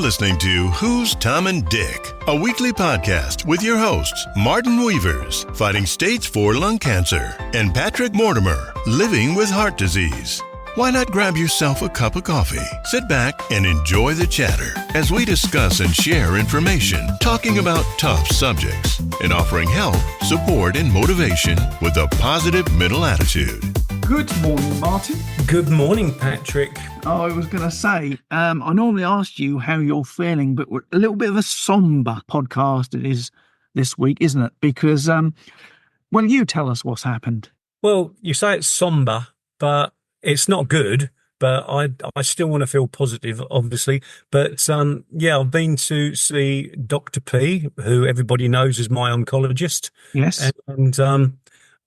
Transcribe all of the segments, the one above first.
listening to Who's Tom and Dick, a weekly podcast with your hosts, Martin Weavers, fighting stage 4 lung cancer, and Patrick Mortimer, living with heart disease. Why not grab yourself a cup of coffee, sit back, and enjoy the chatter as we discuss and share information, talking about tough subjects, and offering help, support, and motivation with a positive mental attitude. Good morning, Martin. Good morning, Patrick. Oh, I was going to say, I normally ask you how you're feeling, but we're a little bit of a somber podcast it is this week, isn't it? Because, well, you tell us what's happened. Well, you say it's somber, but it's not good. But I still want to feel positive, obviously. But, I've been to see Dr. P, who everybody knows is my oncologist. Yes. And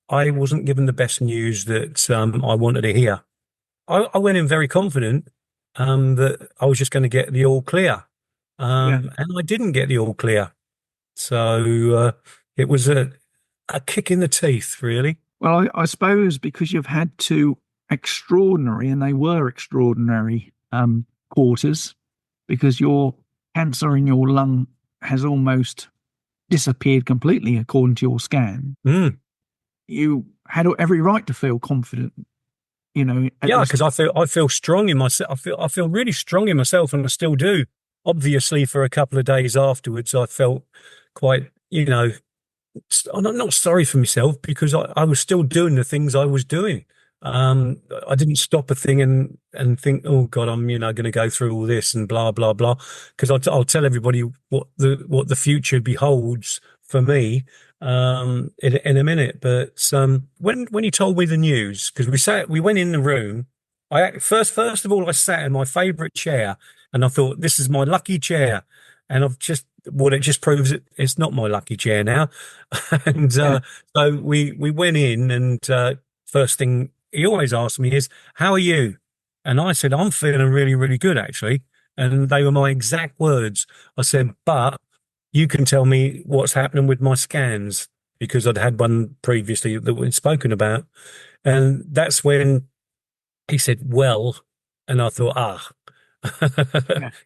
I wasn't given the best news that I wanted to hear. I went in very confident that I was just going to get the all clear, and I didn't get the all clear. So it was a kick in the teeth, really. Well, I suppose because you've had two extraordinary, and they were extraordinary, quarters, because your cancer in your lung has almost disappeared completely, according to your scan. You had every right to feel confident, you know. Yeah, because I feel strong in myself. I feel really strong in myself, and I still do. Obviously, for a couple of days afterwards, I felt quite, I'm not sorry for myself because I was still doing the things I was doing. I didn't stop a thing and think, oh God, I'm going to go through all this and blah blah blah. Because I'll tell everybody what the future beholds for me in a minute. But when he told me the news, because we went in the room, first of all I sat in my favourite chair, and I thought, this is my lucky chair, and it just proves it's not my lucky chair now. And so we went in, and first thing he always asked me is, how are you? And I said, I'm feeling really, really good, actually. And they were my exact words. I said, but you can tell me what's happening with my scans, because I'd had one previously that we'd spoken about. And that's when he said, well, and I thought,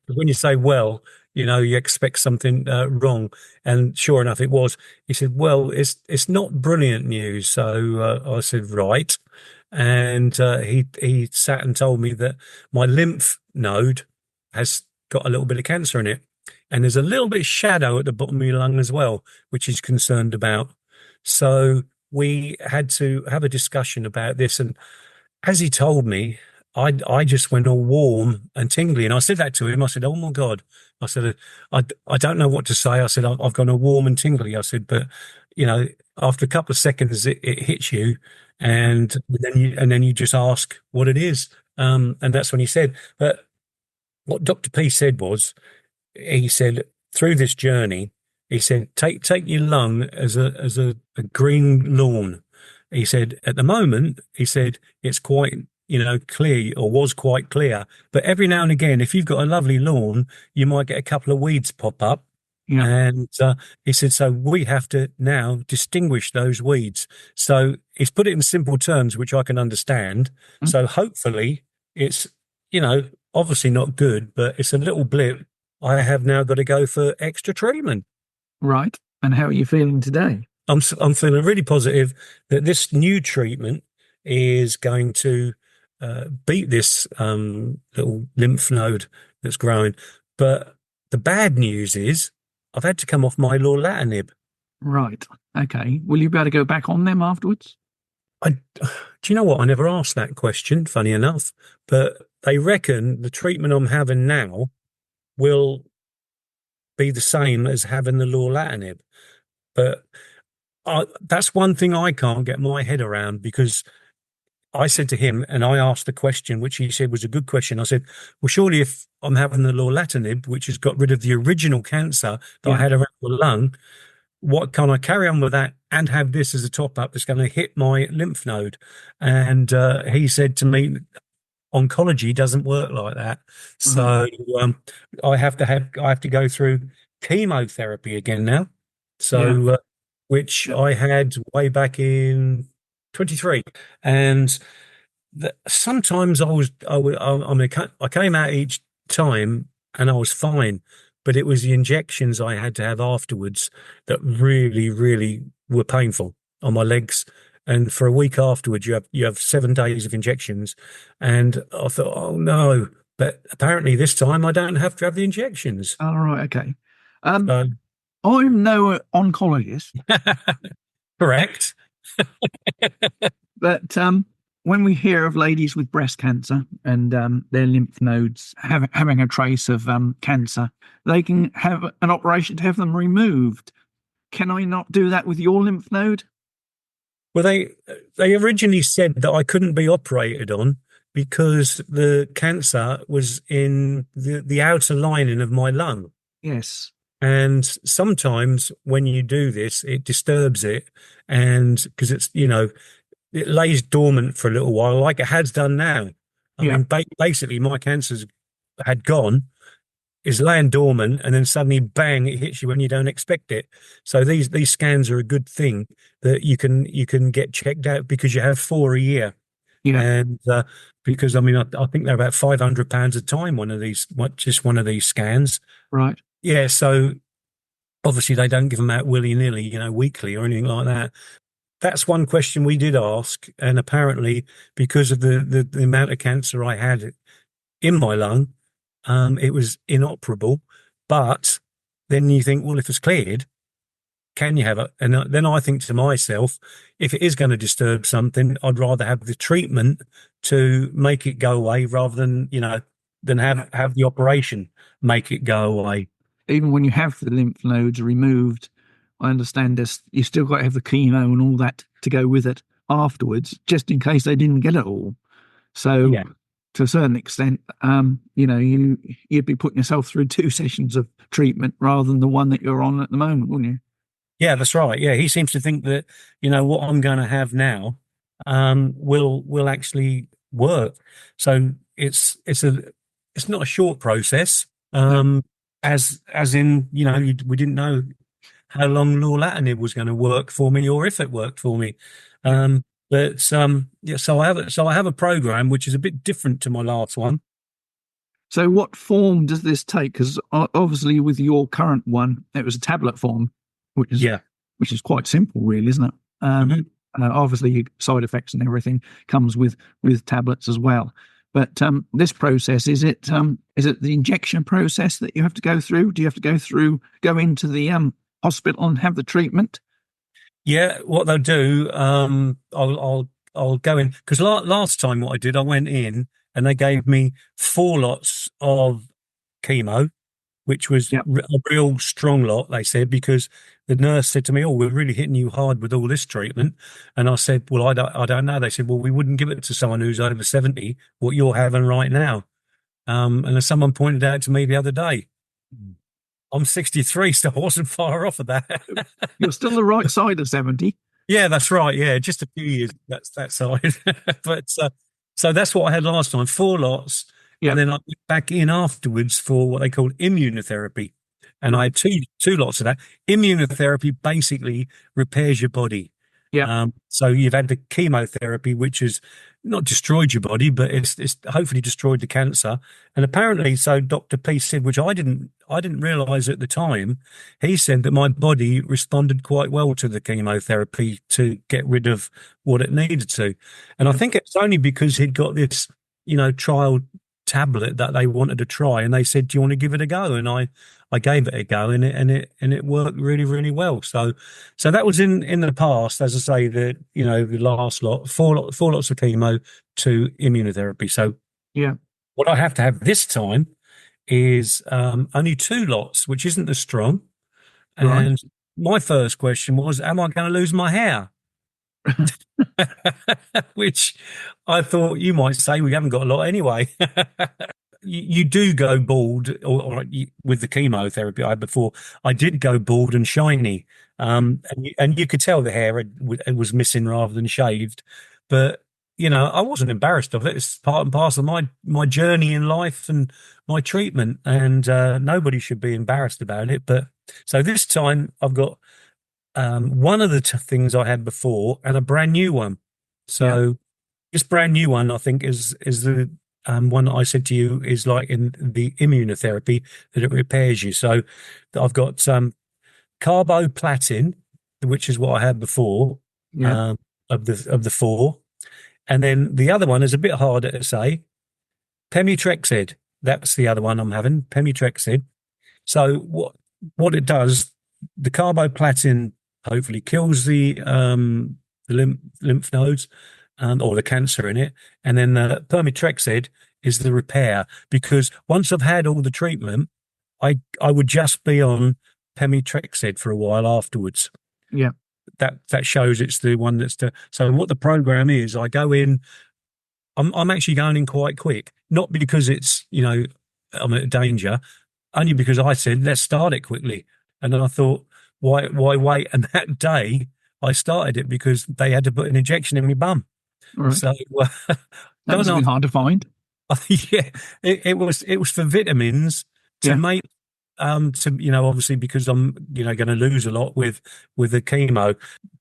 when you say, well, you expect something wrong. And sure enough, it was. He said, well, it's not brilliant news. So I said, right. And he sat and told me that my lymph node has got a little bit of cancer in it. And there's a little bit of shadow at the bottom of your lung as well, which he's concerned about. So we had to have a discussion about this. And as he told me, I just went all warm and tingly. And I said that to him. I said, oh, my God. I said, I don't know what to say. I said, I've gone all warm and tingly. I said, but, after a couple of seconds, it hits you. And then you just ask what it is. And that's when he said. But what Dr. P said was, he said, through this journey, he said, take your lung as a green lawn. He said, at the moment, he said, it's quite, clear, or was quite clear. But every now and again, if you've got a lovely lawn, you might get a couple of weeds pop up. Yeah. And he said, so we have to now distinguish those weeds. So he's put it in simple terms, which I can understand. Mm-hmm. So hopefully it's, obviously not good, but it's a little blip. I have now got to go for extra treatment. Right. And how are you feeling today? I'm feeling really positive that this new treatment is going to beat this little lymph node that's growing. But the bad news is I've had to come off my lorlatinib. Right. Okay. Will you be able to go back on them afterwards? Do you know what? I never asked that question, funny enough. But they reckon the treatment I'm having now will be the same as having the lorlatinib. But that's one thing I can't get my head around, because I said to him, and I asked the question, which he said was a good question. I said, well, surely if I'm having the lorlatinib, which has got rid of the original cancer that I had around the lung, what can I carry on with that and have this as a top up that's going to hit my lymph node? And he said to me, oncology doesn't work like that. So I have to go through chemotherapy again now. So which I had way back in 23, and sometimes I came out each time and I was fine. But it was the injections I had to have afterwards that really, really were painful on my legs. And for a week afterwards, you have 7 days of injections. And I thought, oh no. But apparently this time I don't have to have the injections. All right, okay. So, I'm no oncologist, correct. but when we hear of ladies with breast cancer and their lymph nodes having a trace of cancer, they can have an operation to have them removed. Can I not do that with your lymph node? Well, they originally said that I couldn't be operated on because the cancer was in the outer lining of my lung. Yes. And sometimes when you do this, it disturbs it. And because it lays dormant for a little while, like it has done now. I mean, basically, my cancer's had gone, is laying dormant, and then suddenly, bang, it hits you when you don't expect it. So these scans are a good thing that you can get checked out because you have 4 a year. Yeah. And because I mean, I think they're about £500 a time. Just one of these scans. Right. Yeah. So obviously they don't give them out willy-nilly, weekly or anything like that. That's one question we did ask, and apparently because of the amount of cancer I had in my lung, it was inoperable. But then you think, well, if it's cleared, can you have it? And then I think to myself, if it is going to disturb something, I'd rather have the treatment to make it go away rather than have the operation make it go away. Even when you have the lymph nodes removed, I understand this, you still got to have the chemo and all that to go with it afterwards, just in case they didn't get it all. So to a certain extent, you'd be putting yourself through 2 sessions of treatment rather than the one that you're on at the moment, wouldn't you? Yeah, that's right. Yeah, he seems to think that, what I'm going to have now will actually work. So it's not a short process. As in, we didn't know how long lorlatinib was going to work for me or if it worked for me. So I have a program which is a bit different to my last one. So what form does this take? Because obviously with your current one, it was a tablet form, which is quite simple, really, isn't it? Obviously, side effects and everything comes with tablets as well. But this process, is it the injection process that you have to go through? Do you have to go into the hospital and have the treatment? Yeah, what they'll do, I'll go in because last time what I did, I went in and they gave me 4 lots of chemo, which was a real strong lot, they said, because the nurse said to me, "Oh, we're really hitting you hard with all this treatment." And I said, "Well, I don't know." They said, "Well, we wouldn't give it to someone who's over 70, what you're having right now." And as someone pointed out to me the other day, I'm 63, so I wasn't far off of that. You're still the right side of 70. Yeah, that's right. Yeah, just a few years, that's that side. But so that's what I had last time, 4 lots. Yeah. And then I went back in afterwards for what they called immunotherapy. And I had two lots of that. Immunotherapy basically repairs your body. Yeah. So you've had the chemotherapy, which has not destroyed your body, but it's hopefully destroyed the cancer. And apparently, so Dr. P said, which I didn't realize at the time, he said that my body responded quite well to the chemotherapy to get rid of what it needed to. And I think it's only because he'd got this, trial tablet that they wanted to try, and they said, "Do you want to give it a go?" And I gave it a go, and it worked really, really well. So that was in the past, as I say, the last lot, four lots of chemo to immunotherapy. So what I have to have this time is only 2 lots, which isn't as strong. Right. And my first question was, am I going to lose my hair? Which I thought you might say we haven't got a lot anyway. You do go bald, or with the chemotherapy I had before, I did go bald and shiny, and you could tell the hair it was missing rather than shaved. But I wasn't embarrassed of it. It's part and parcel of my journey in life and my treatment, and nobody should be embarrassed about it. But so this time I've got one of the things I had before and a brand new one. So this brand new one, I think, is the one that I said to you is like in the immunotherapy, that it repairs you. So I've got carboplatin, which is what I had before, Yeah. of the four. And then the other one is a bit harder to say. Pemetrexed. That's the other one I'm having, pemetrexed. So what it does, the carboplatin hopefully kills the lymph nodes, or the cancer in it, and then the pemetrexed is the repair. Because once I've had all the treatment, I would just be on pemetrexed for a while afterwards. Yeah. That shows it's the one that's so what the program is, I go in, I'm actually going in quite quick, not because it's, I'm at danger, only because I said, let's start it quickly. And then I thought, why wait? And that day I started it because they had to put an injection in my bum. Right. So that was a bit hard to find. Yeah, it was for vitamins to make, obviously because I'm, going to lose a lot with the chemo.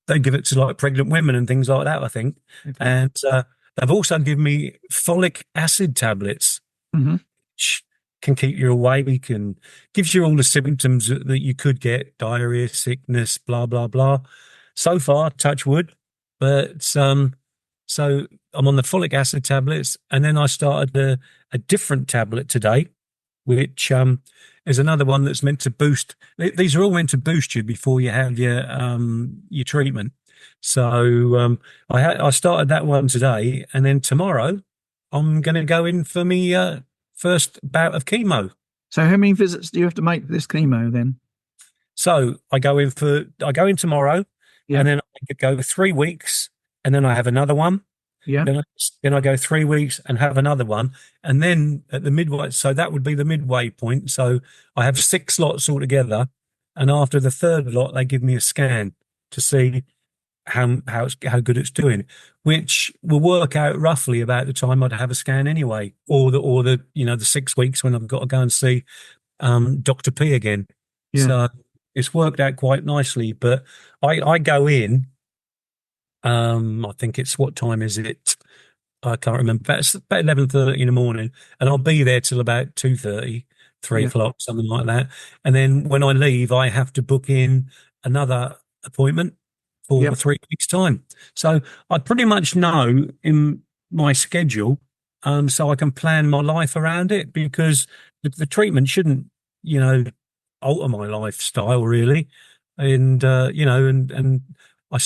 They give it to like pregnant women and things like that, I think. Okay. And they've also given me folic acid tablets, which can keep you awake and gives you all the symptoms that you could get: diarrhea, sickness, blah, blah, blah. So far, touch wood. But so I'm on the folic acid tablets, and then I started a different tablet today, which is another one that's meant to boost. These are all meant to boost you before you have your treatment. So I started that one today, and then tomorrow I'm going to go in for me first bout of chemo. So how many visits do you have to make for this chemo then? So I go in tomorrow, and then I go 3 weeks, and then I have another one. Yeah. Then I go 3 weeks and have another one. And then at the midway, so that would be the midway point. So I have 6 lots altogether. And after the third lot, they give me a scan to see how good it's doing, which will work out roughly about the time I'd have a scan anyway, or the 6 weeks when I've got to go and see Dr. P again. Yeah. So it's worked out quite nicely. But I go in. I think it's, what time is it? I can't remember. It's about 11:30 in the morning, and I'll be there till about 2:30, 3 o'clock, something like that. And then when I leave, I have to book in another appointment for 3 weeks' time. So I pretty much know in my schedule, so I can plan my life around it, because the treatment shouldn't, alter my lifestyle really. And and I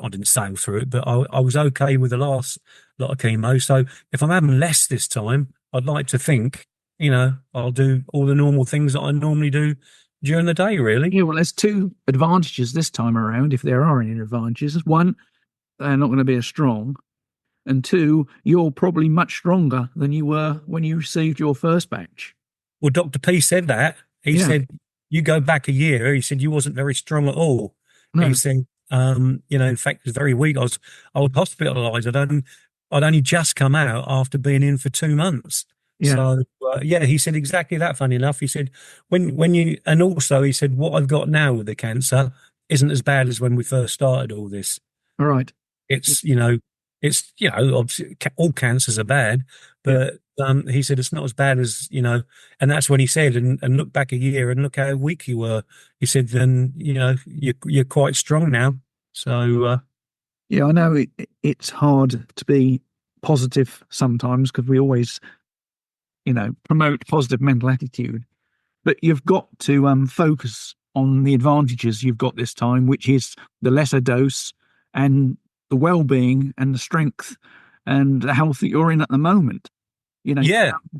didn't sail through it, but I was okay with the last lot of chemo. So if I'm having less this time, I'd like to think, I'll do all the normal things that I normally do during the day, really. Yeah, well, there's 2 advantages this time around, if there are any advantages. One, they're not going to be as strong. And 2, you're probably much stronger than you were when you received your first batch. Well, Dr. P said that. He said, you go back a year, he said you wasn't very strong at all. No. He said, in fact, it was very weak. I was hospitalised. I'd only just come out after being in for 2 months. Yeah. So, he said exactly that, funny enough. He said, and also he said, what I've got now with the cancer isn't as bad as when we first started all this. All right. It's, obviously all cancers are bad, but he said it's not as bad as, and that's when he said, and look back a year and look how weak you were. He said, then, you're quite strong now. So, yeah, I know it's hard to be positive sometimes, because we always, promote positive mental attitude, but you've got to focus on the advantages you've got this time, which is the lesser dose and the well-being and the strength and the health that you're in at the moment.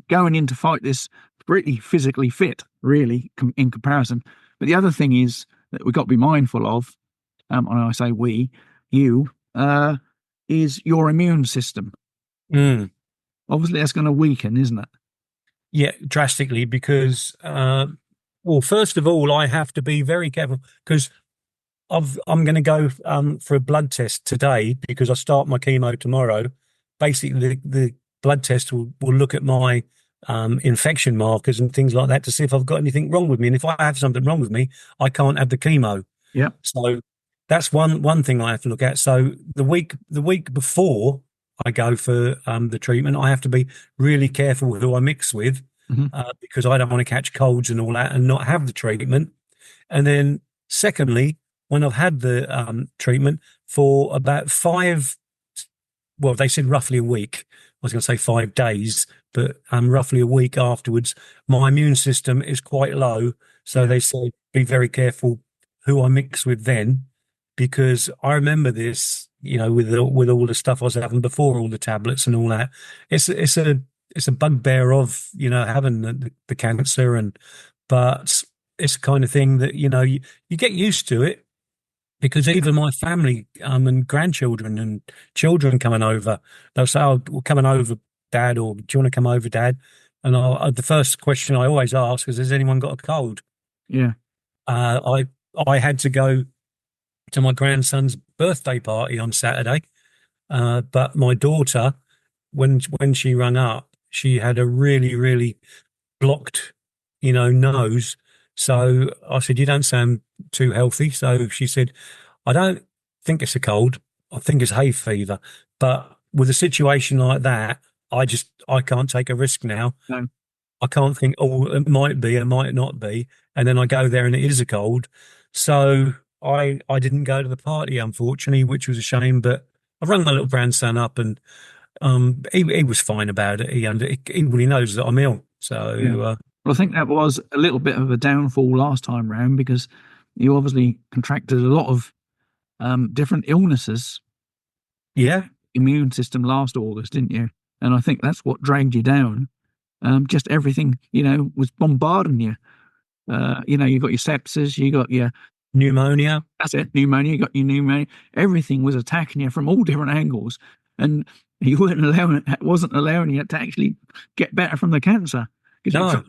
Going in to fight this pretty physically fit, really, in comparison. But the other thing is that we've got to be mindful of, and I say we, you, is your immune system. Obviously, that's going to weaken, isn't it? Yeah, drastically, because, first of all, I have to be very careful, because I'm going to go for a blood test today, because I start my chemo tomorrow. Basically, the blood test will look at my infection markers and things like that to see if I've got anything wrong with me. And if I have something wrong with me, I can't have the chemo. Yeah. So that's one thing I have to look at. So the week before, I go for the treatment, I have to be really careful who I mix with, because I don't want to catch colds and all that and not have the treatment. And then secondly, when I've had the treatment for about well, they said roughly a week. I was going to say 5 days, but roughly a week afterwards, my immune system is quite low. So they say be very careful who I mix with then, because I remember this, with all the stuff I was having before, all the tablets and all that. It's a bugbear of having the cancer, but it's the kind of thing that you get used to it. Because even my family and grandchildren and children coming over, they'll say, "Oh, we're coming over, Dad," or "Do you want to come over, Dad?" And the first question I always ask is, "Has anyone got a cold?" Yeah. I had to go to my grandson's birthday party on Saturday, but my daughter, when she rang up, she had a really, really blocked, nose. So I said, "You don't sound too healthy." So she said, "I don't think it's a cold. I think it's hay fever." But with a situation like that, I can't take a risk now. No. I can't think, "Oh, it might be, it might not be." And then I go there and it is a cold. So I didn't go to the party, unfortunately, which was a shame. But I rang my little grandson up, and he was fine about it. He really knows that I'm ill. So Well, I think that was a little bit of a downfall last time round, because you obviously contracted a lot of different illnesses. Yeah. Immune system last August, didn't you? And I think that's what dragged you down. Just everything, was bombarding you. You got your sepsis, you got your pneumonia. That's it, pneumonia. You got your pneumonia. Everything was attacking you from all different angles, and you wasn't allowing you to actually get better from the cancer. No.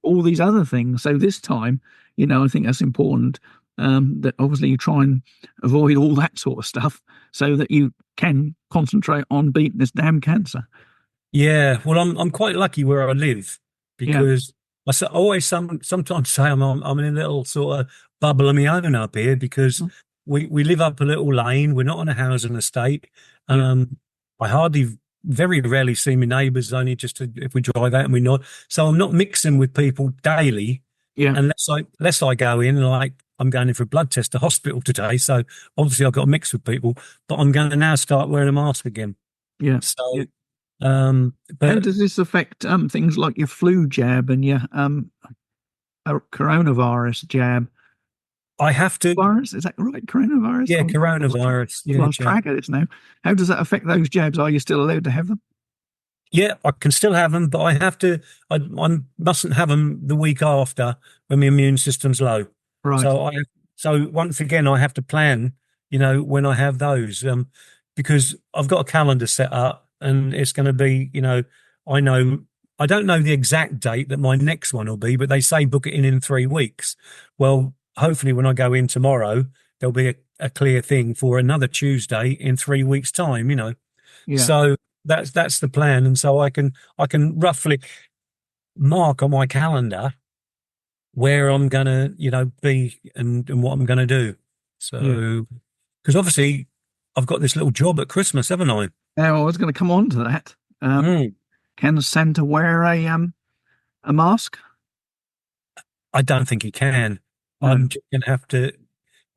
All these other things. So this time, I think that's important, that obviously you try and avoid all that sort of stuff so that you can concentrate on beating this damn cancer. Yeah, well, I'm quite lucky where I live, because always sometimes say I'm in a little sort of bubble of my own up here, because we live up a little lane. We're not on a housing estate. I very rarely see my neighbours, only just if we drive out and we're not. So I'm not mixing with people daily, unless I go in, like I'm going in for a blood test to hospital today. So obviously I've got to mix with people, but I'm going to now start wearing a mask again. Yeah. So, but how does this affect things like your flu jab and your coronavirus jab? I have to. Virus, is that right? Coronavirus? Yeah, coronavirus. I've lost track of this now. How does that affect those jabs? Are you still allowed to have them? Yeah, I can still have them, but I have to. I mustn't have them the week after when my immune system's low. Right. So once again, I have to plan. When I have those, because I've got a calendar set up, and it's going to be. I don't know the exact date that my next one will be, but they say book it in 3 weeks. Well, hopefully when I go in tomorrow, there'll be a clear thing for another Tuesday in 3 weeks' time. Yeah. So that's the plan, and so I can roughly mark on my calendar where I'm gonna be and what I'm gonna do. So because obviously I've got this little job at Christmas, haven't I? Now I was going to come on to that. Can Santa wear a mask? I don't think he can. I'm just going to have to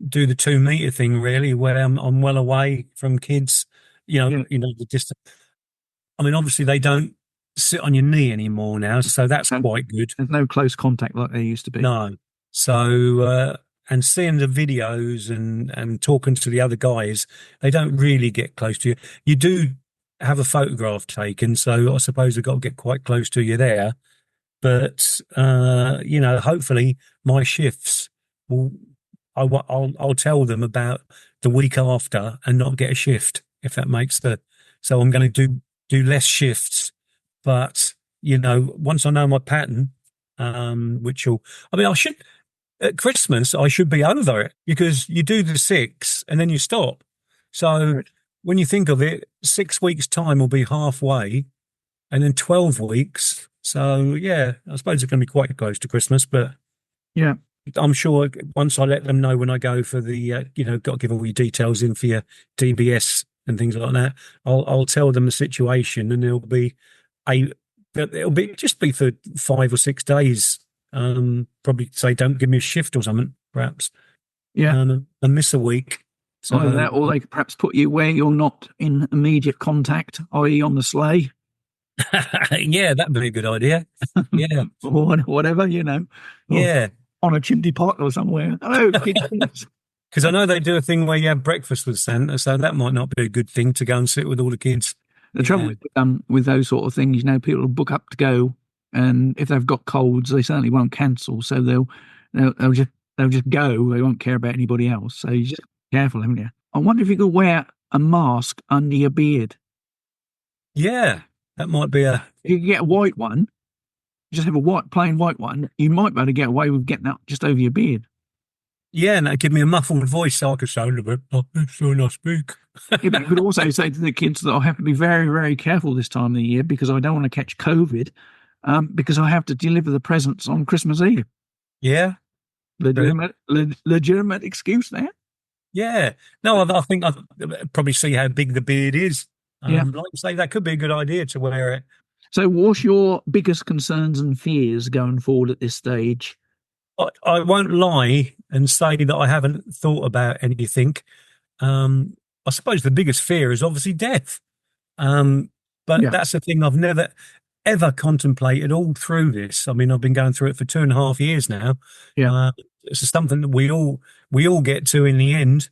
do the 2 meter thing, really, where I'm well away from kids. The distance. I mean, obviously they don't sit on your knee anymore now, so that's quite good. There's no close contact like there used to be. No. So and seeing the videos and talking to the other guys, they don't really get close to you. You do have a photograph taken, so I suppose they've got to get quite close to you there. But hopefully my shifts will. I'll tell them about the week after and not get a shift, if that makes the. So I'm going to do less shifts, but once I know my pattern, I should at Christmas I should be over it, because you do the 6 and then you stop. So when you think of it, 6 weeks time will be halfway, and then 12 weeks. So yeah, I suppose it's going to be quite close to Christmas, but yeah, I'm sure once I let them know when I go for the, got to give all your details in for your DBS and things like that, I'll tell them the situation, and it'll be just be for 5 or 6 days. Probably say, don't give me a shift or something, perhaps. Yeah. And miss a week. So Either that, or they could perhaps put you where you're not in immediate contact, i.e., on the sleigh. yeah, that'd be a good idea. Yeah, Or whatever, yeah. on a chimney pot or somewhere. Hello, kids. Because I know they do a thing where you have breakfast with Santa, so that might not be a good thing to go and sit with all the kids. The trouble with those sort of things, people will book up to go, and if they've got colds, they certainly won't cancel. So they'll just go. They won't care about anybody else. So you just be careful, haven't you? I wonder if you could wear a mask under your beard. Yeah, that might be If you could get a white one, just have a plain white one, you might be able to get away with getting that just over your beard. Yeah, and that'd give me a muffled voice so I could sound a bit like this when I speak. Yeah, but you could also say to the kids that I have to be very, very careful this time of the year because I don't want to catch COVID, because I have to deliver the presents on Christmas Eve. Yeah. Legitimate excuse there. Yeah. No, I think I'd probably see how big the beard is. Yeah. Like you say, that could be a good idea to wear it. So what's your biggest concerns and fears going forward at this stage? I won't lie and say that I haven't thought about anything. I suppose the biggest fear is obviously death. But that's the thing I've never, ever contemplated all through this. I mean, I've been going through it for 2.5 years now. Yeah. It's something that we all get to in the end.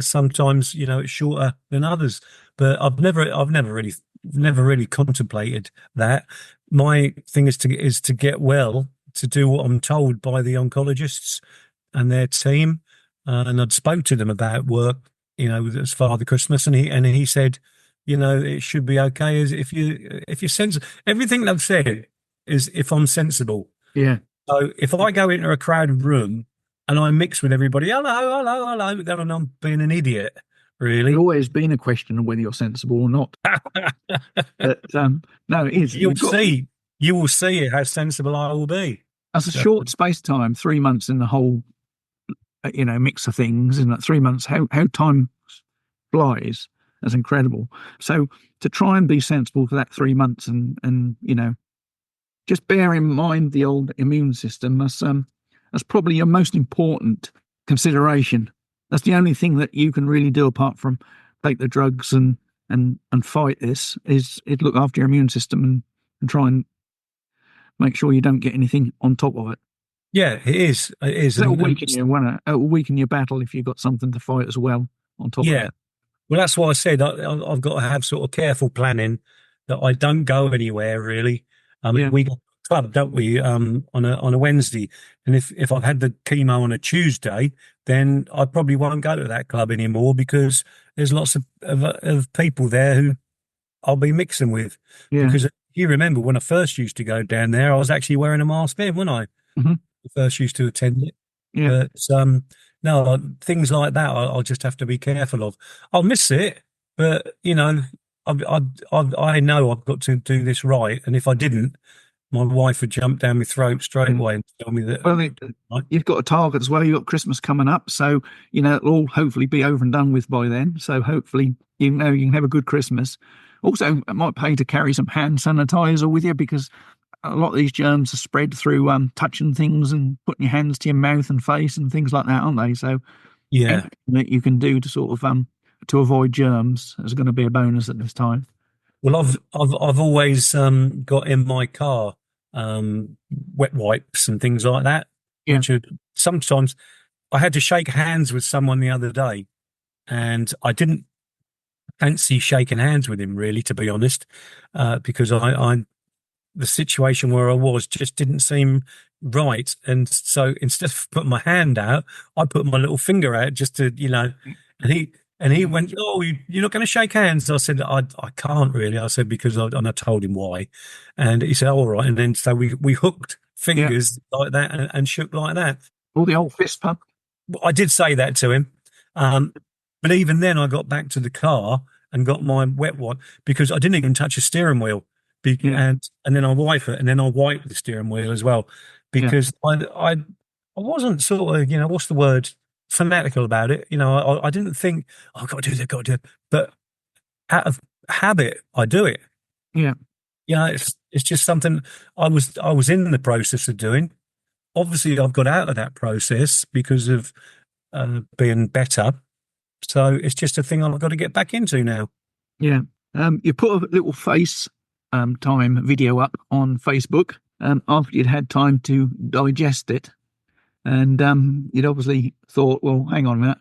Sometimes, it's shorter than others, but I've never really contemplated that. My thing is to get well, to do what I'm told by the oncologists and their team. And I'd spoke to them about work, as Father Christmas, and he said, it should be okay as if you're sensible. Everything they've said is if I'm sensible. Yeah. So if I go into a crowded room and I mix with everybody, hello, then I'm being an idiot, really. It's always been a question of whether you're sensible or not. But, no, it is. You will see how sensible I will be. That's a short space of time, 3 months in the whole, mix of things. In that 3 months, how time flies. That's incredible. So to try and be sensible for that 3 months and just bear in mind the old immune system. That's probably your most important consideration. That's the only thing that you can really do apart from take the drugs and fight this is look after your immune system and try and make sure you don't get anything on top of it. Yeah, it is. It is. It'll weaken you, won't it? It'll weaken your battle if you've got something to fight as well on top of it. Well, that's why I said I've got to have sort of careful planning that I don't go anywhere really. We go to a club, don't we, on a Wednesday, and if I've had the chemo on a Tuesday, then I probably won't go to that club anymore because there's lots of people there who I'll be mixing with. Yeah. Because you remember when I first used to go down there, I was actually wearing a mask then, wasn't I? Mm-hmm. I first used to attend it. Yeah. But no, things like that I'll just have to be careful of. I'll miss it, but I know I've got to do this right, and if I didn't, my wife would jump down my throat straight away and tell me that. Well, you've got a target as well. You've got Christmas coming up, so it'll all hopefully be over and done with by then. So hopefully you can have a good Christmas. Also, it might pay to carry some hand sanitizer with you because a lot of these germs are spread through touching things and putting your hands to your mouth and face and things like that, aren't they? So anything that you can do to sort of to avoid germs is going to be a bonus at this time. Well, I've always got in my car wet wipes and things like that. Yeah. Which sometimes I had to shake hands with someone the other day, and I didn't fancy shaking hands with him really, to be honest, because the situation where I was just didn't seem right. And so instead of putting my hand out, I put my little finger out just to, and he went, "Oh, you're not going to shake hands?" I said, I can't really. I said, because and I told him why. And he said, "All right." And then so we hooked fingers like that and shook like that. All the old fist pump. I did say that to him. But even then I got back to the car and got my wet wipe because I didn't even touch a steering wheel. And then I wipe it, and then I wipe the steering wheel as well, because I wasn't sort of, what's the word, fanatical about it. I didn't think, I've got to do that, got to do it. But out of habit, I do it. Yeah. It's just something I was in the process of doing. Obviously, I've got out of that process because of being better. So it's just a thing I've got to get back into now. Yeah. You put a little face time video up on Facebook after you'd had time to digest it. And you'd obviously thought, well, hang on a minute.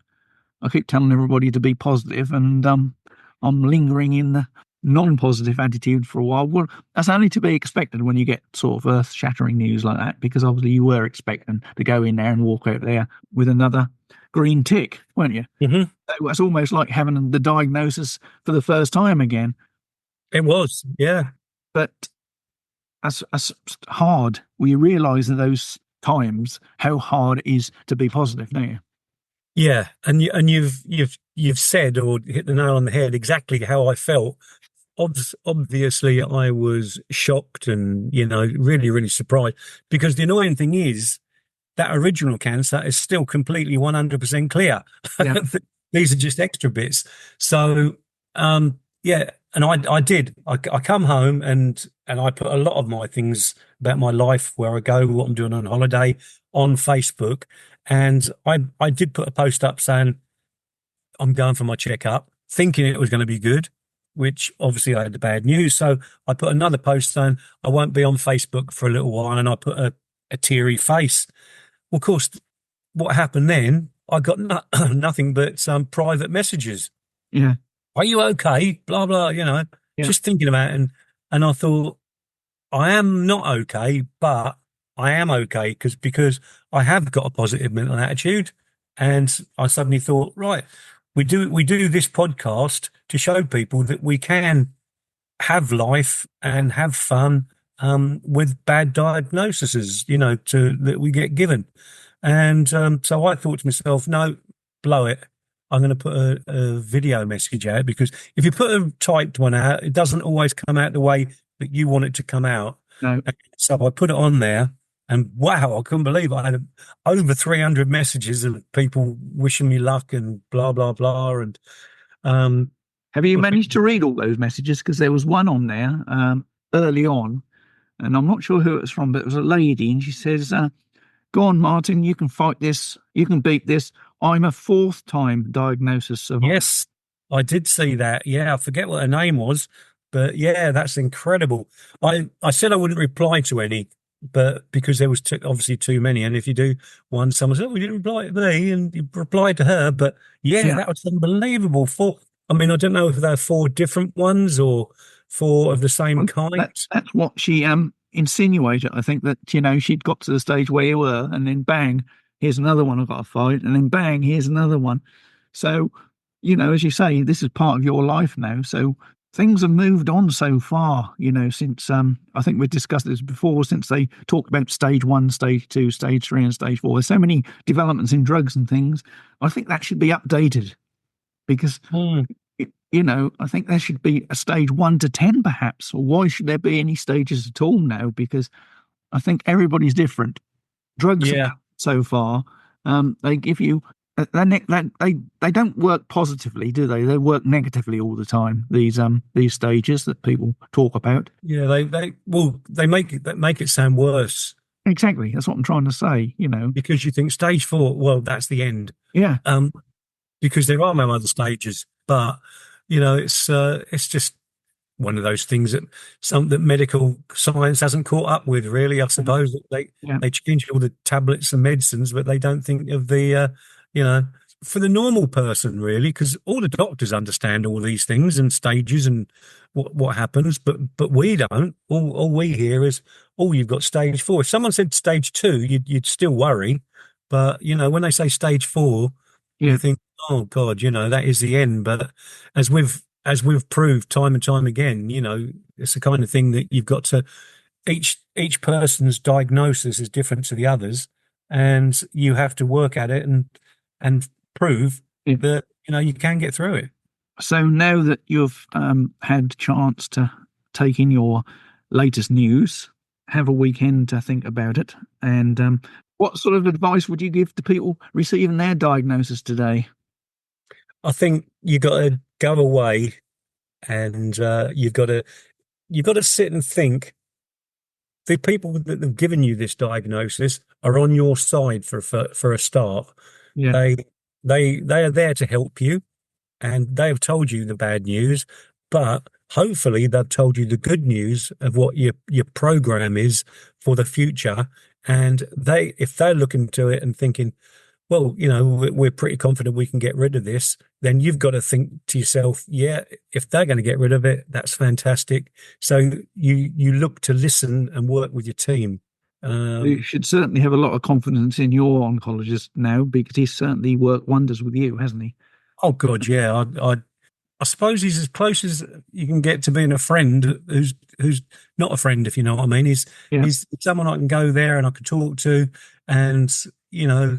I keep telling everybody to be positive, and I'm lingering in the non-positive attitude for a while. Well, that's only to be expected when you get sort of earth-shattering news like that, because obviously you were expecting to go in there and walk out there with another green tick, weren't you? Mm-hmm. It's almost like having the diagnosis for the first time again. It was, yeah. But as hard, we realise in those times how hard it is to be positive, don't you? Yeah, and you've said or hit the nail on the head exactly how I felt. Obviously, I was shocked and really, really surprised, because the annoying thing is that original cancer is still completely 100% clear. Yeah. These are just extra bits. So, yeah, and I did. I come home and I put a lot of my things about my life, where I go, what I'm doing on holiday, on Facebook. And I did put a post up saying I'm going for my checkup, thinking it was going to be good, which obviously I had the bad news. So I put another post saying I won't be on Facebook for a little while, and I put a teary face. Well, of course, what happened then, I got nothing but some private messages. Yeah. Are you okay? Blah, blah, Yeah. just thinking about it. And I thought, I am not okay, but I am okay because I have got a positive mental attitude. And I suddenly thought, right, we do this podcast to show people that we can have life and have fun with bad diagnoses, that we get given. And so I thought to myself, no, blow it. I'm going to put a video message out, because if you put a typed one out, it doesn't always come out the way that you want it to come out. No. So I put it on there, and wow, I couldn't believe it. I had over 300 messages of people wishing me luck and blah, blah, blah. And have you managed to read all those messages? Because there was one on there early on, and I'm not sure who it was from, but it was a lady, and she says, go on, Martin, you can fight this. You can beat this. I'm a 4th-time diagnosis survivor. Yes, I did see that. Yeah, I forget what her name was, but yeah, that's incredible. I said I wouldn't reply to any, but because there was obviously too many. And if you do one, someone said, oh, we didn't reply to me, and you replied to her. But yeah, that was unbelievable. I mean, I don't know if there are 4 different ones or 4 of the same kind. That's what she insinuated. I think that, she'd got to the stage where you were, and then bang, here's another one I've got to fight, and then bang, here's another one. So, as you say, this is part of your life now. So things have moved on so far, since I think we've discussed this before, since they talked about stage 1, stage 2, stage 3, and stage 4. There's so many developments in drugs and things. I think that should be updated, because I think there should be a stage 1 to 10 perhaps. Or why should there be any stages at all now? Because I think everybody's different. Drugs so far, they give you they don't work positively, do they? They work negatively all the time. These stages that people talk about. Yeah, they make it sound worse. Exactly, that's what I'm trying to say. Because you think stage 4, well, that's the end. Yeah. Because there are no other stages, but it's just one of those things that medical science hasn't caught up with, really. I suppose they change all the tablets and medicines, but they don't think of the for the normal person, really, because all the doctors understand all these things and stages and what happens, but we don't. All we hear is, oh, you've got stage 4. If someone said stage 2, you'd still worry, but when they say stage 4, you think, oh God, that is the end. But as we've proved time and time again, it's the kind of thing that you've got to, each person's diagnosis is different to the others, and you have to work at it and prove that, you can get through it. So now that you've had a chance to take in your latest news, have a weekend to think about it, and what sort of advice would you give to people receiving their diagnosis today? I think you got to go away and you've got to sit and think. The people that have given you this diagnosis are on your side for a start. Yeah. They are there to help you, and they have told you the bad news, but hopefully they've told you the good news of what your program is for the future. And if they're looking to it and thinking, well, we're pretty confident we can get rid of this, then you've got to think to yourself, yeah, if they're going to get rid of it, that's fantastic. So you look to listen and work with your team. You should certainly have a lot of confidence in your oncologist now, because he's certainly worked wonders with you, hasn't he? Oh God, yeah. I suppose he's as close as you can get to being a friend who's not a friend, if you know what I mean. He's someone I can go there and I can talk to, and I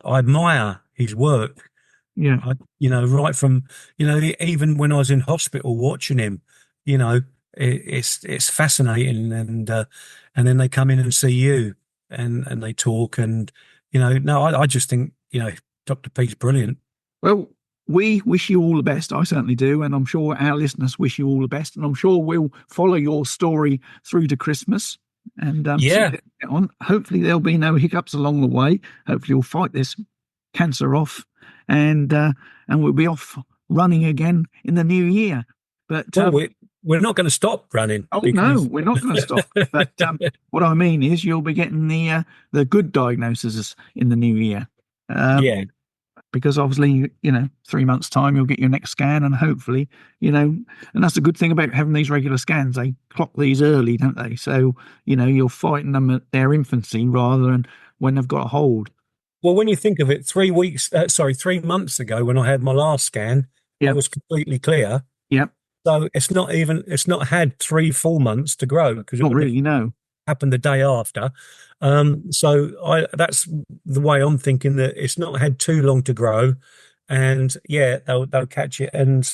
admire his work. Yeah. Right from even when I was in hospital watching him, it's fascinating, and then they come in and see you, and they talk, and no, I just think Dr. P's brilliant. Well, we wish you all the best. I certainly do. And I'm sure our listeners wish you all the best. And I'm sure we'll follow your story through to Christmas. And hopefully there'll be no hiccups along the way. Hopefully you'll fight this cancer off, and we'll be off running again in the new year. But we're not going to stop running. Oh, no, we're not going to stop. But what I mean is you'll be getting the good diagnoses in the new year. Because obviously, 3 months' time, you'll get your next scan, and hopefully, and that's the good thing about having these regular scans. They clock these early, don't they? So, you're fighting them at their infancy rather than when they've got a hold. Well, when you think of it, 3 months ago, when I had my last scan, I was completely clear. Yep. So it's not had 3 full months to grow, because not really, no. Happened the day after. So that's the way I'm thinking, that it's not had too long to grow, and they'll catch it, and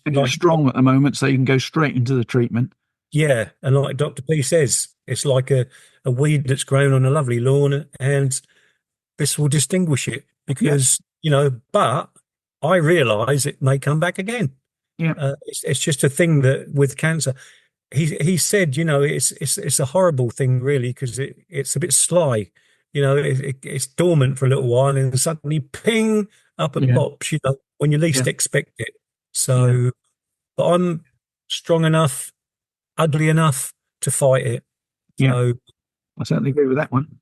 you're strong at the moment, so you can go straight into the treatment. Yeah, and like Dr. P says, it's like a weed that's grown on a lovely lawn, and this will distinguish it, because but I realise it may come back again. Yeah, it's just a thing that with cancer. He said, it's a horrible thing, really, because it's a bit sly. It's dormant for a little while, and suddenly ping up and pops, when you least expect it. So, but I'm strong enough, ugly enough to fight it. Yeah, so, I certainly agree with that one.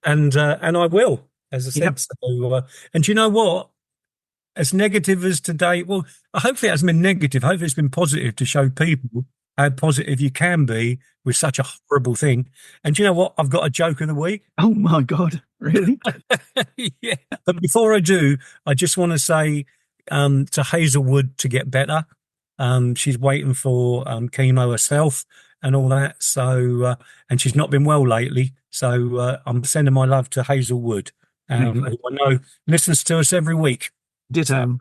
and I will, as I said. So, and do you know what? As negative as today, well, hopefully it hasn't been negative. Hopefully it's been positive, to show people how positive you can be with such a horrible thing. And do you know what? I've got a joke of the week. Oh my God, really? Yeah. But before I do, I just want to say to Hazelwood to get better. She's waiting for chemo herself and all that. So, and she's not been well lately. So I'm sending my love to Hazelwood, who I know listens to us every week. Ditto.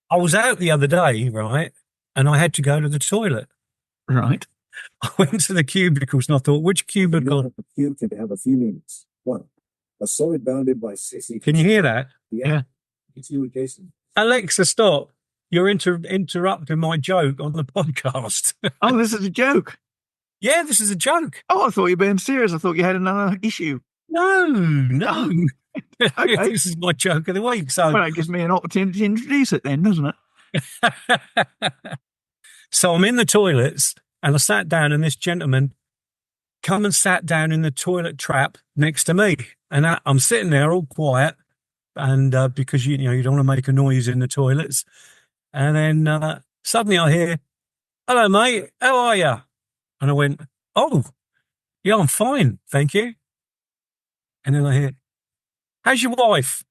I was out the other day, right, and I had to go to the toilet. Right. I went to the cubicles, and I thought, which cubicle? The cube can have a few meanings. One, a solid bounded by 60. Can you hear that? Yeah. It's you, Jason. Alexa, stop. You're interrupting my joke on the podcast. Oh, this is a joke. Yeah, this is a joke. Oh, I thought you were being serious. I thought you had another issue. No. Okay. This is my joke of the week. So, well, it gives me an opportunity to introduce it then, doesn't it? So I'm in the toilets, and I sat down, and this gentleman come and sat down in the toilet trap next to me. And I'm sitting there all quiet, and because you don't want to make a noise in the toilets. And then suddenly I hear, "Hello, mate. How are you?" And I went, "Oh, yeah, I'm fine, thank you." And then I hear, "How's your wife?"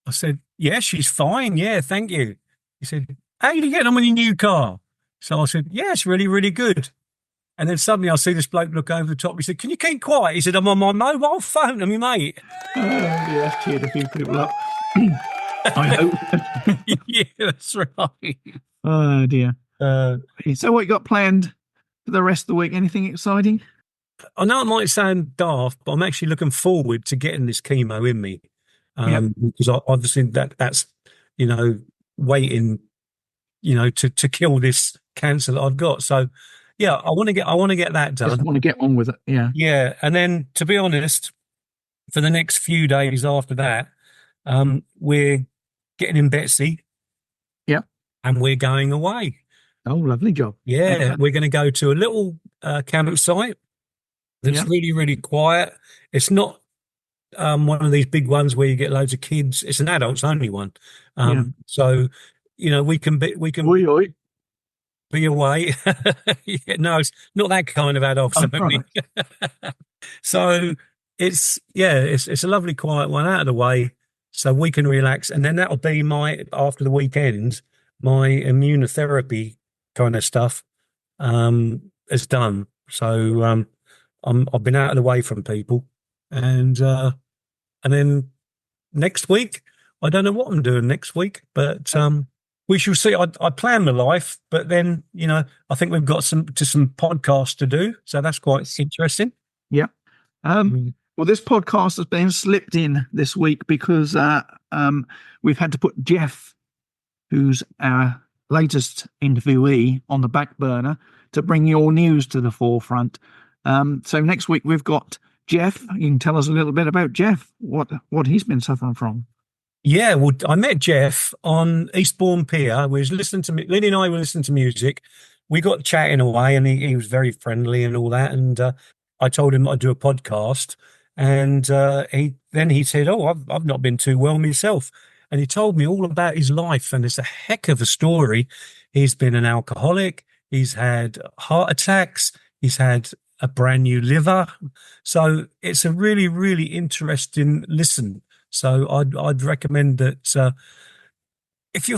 I said, "Yeah, she's fine. Yeah, thank you." He said, "How are you getting on with your new car?" So I said, "Yeah, it's really, really good." And then suddenly I see this bloke look over the top. He said, "Can you keep quiet?" He said, "I'm on my mobile phone to me, mate." Oh, yeah, that's cheered a few people up. I hope. Yeah, that's right. Oh, dear. So what you got planned for the rest of the week? Anything exciting? I know it might sound daft, but I'm actually looking forward to getting this chemo in me. Because obviously that's, waiting, to kill this cancer that I've got. So yeah, I want to get that done. Just want to get on with it. Yeah. Yeah. And then, to be honest, for the next few days after that, we're getting in Betsy. Yeah. And we're going away. Oh, lovely job. Yeah. Okay. We're going to go to a little campsite that's really, really quiet. It's not one of these big ones where you get loads of kids. It's an adults only one. So, we can Oi, oi. be away. Yeah, no, it's not that kind of adults only. So it's a lovely quiet one out of the way, so we can relax, and then that'll be after the weekend, my immunotherapy kind of stuff is done. So I've been out of the way from people, and then next week I don't know what I'm doing next week, but we shall see. I plan my life, but then I think we've got some podcasts to do, so that's quite interesting. Yeah. Well, this podcast has been slipped in this week because we've had to put Jeff, who's our latest interviewee, on the back burner to bring your news to the forefront. So next week we've got Jeff. You can tell us a little bit about Jeff, what he's been suffering from. Yeah, well, I met Jeff on Eastbourne Pier. We was listening to Lily and I were listening to music. We got chatting away, and he was very friendly and all that. And I told him I'd do a podcast, and he said, "Oh, I've not been too well myself," and he told me all about his life, and it's a heck of a story. He's been an alcoholic. He's had heart attacks. He's had a brand new liver. So it's a really, really interesting listen. So I'd recommend that if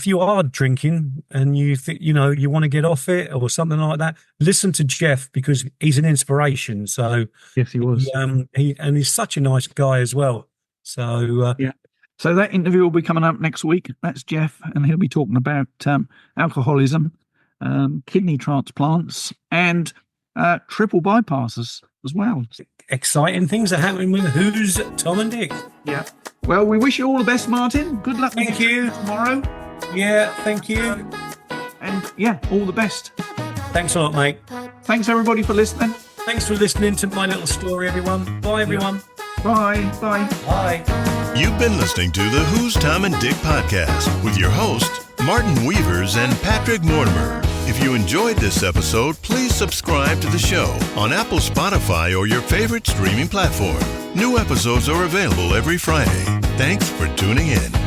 you are drinking and you think you want to get off it or something like that, listen to Jeff, because he's an inspiration. So yes, he was. He's such a nice guy as well. So yeah. So that interview will be coming up next week. That's Jeff, and he'll be talking about alcoholism, kidney transplants, and triple bypasses as well. Exciting things are happening with Who's Tom and Dick. Yeah. Well, we wish you all the best, Martin. Good luck. Thank you. Tomorrow. Yeah, thank you. And yeah, all the best. Thanks a lot, mate. Thanks everybody for listening. Thanks for listening to my little story, everyone. Bye, everyone. Bye. Bye. Bye. You've been listening to the Who's Tom and Dick podcast with your hosts, Martin Weavers and Patrick Mortimer. If you enjoyed this episode, please subscribe to the show on Apple, Spotify, or your favorite streaming platform. New episodes are available every Friday. Thanks for tuning in.